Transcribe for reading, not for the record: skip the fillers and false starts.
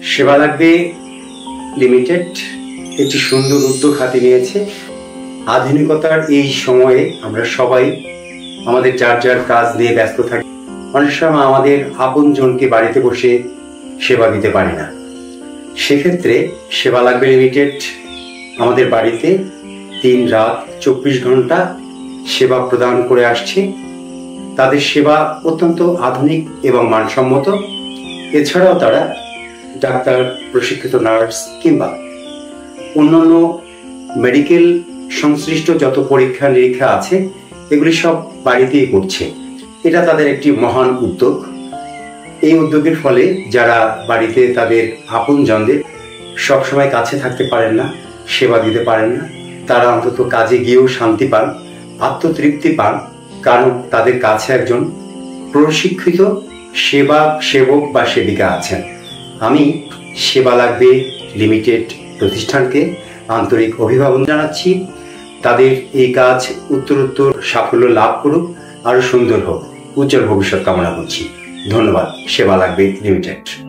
সেবা লাগবে লিমিটেড একটি সুন্দর উদ্যোগ হাতে নিয়েছে। আধুনিকতার এই সময়ে আমরা সবাই আমাদের যার যার কাজ নিয়ে ব্যস্ত থাকি। অনেক সময় আমাদের আপনজনকে বাড়িতে বসে সেবা দিতে পারি না। সেক্ষেত্রে সেবা লাগবে লিমিটেড আমাদের বাড়িতে দিন রাত 24 ঘন্টা সেবা প্রদান করে আসছে। তাদের সেবা অত্যন্ত আধুনিক এবং মানসম্মত। এছাড়াও তারা ডাক্তার, প্রশিক্ষিত নার্স কিংবা অন্যান্য মেডিকেল সংশ্লিষ্ট যত পরীক্ষা নিরীক্ষা আছে এগুলি সব বাড়িতেই করছে। এটা তাদের একটি মহান উদ্যোগ। এই উদ্যোগের ফলে যারা বাড়িতে তাদের আপনজনদের সবসময় কাছে থাকতে পারেন না, সেবা দিতে পারেন না, তারা অন্তত কাজে গিয়েও শান্তি পান, আত্মতৃপ্তি পান, কারণ তাদের কাছে একজন প্রশিক্ষিত সেবক বা সেবিকা আছেন। আমি সেবা লাগবে লিমিটেড প্রতিষ্ঠানকে আন্তরিক অভিবাদন জানাচ্ছি। তাদের এই কাজ উত্তরোত্তর সাফল্য লাভ করুক, আরো সুন্দর হোক, উজ্জ্বল ভবিষ্যৎ কামনা করছি। ধন্যবাদ সেবা লাগবে লিমিটেড।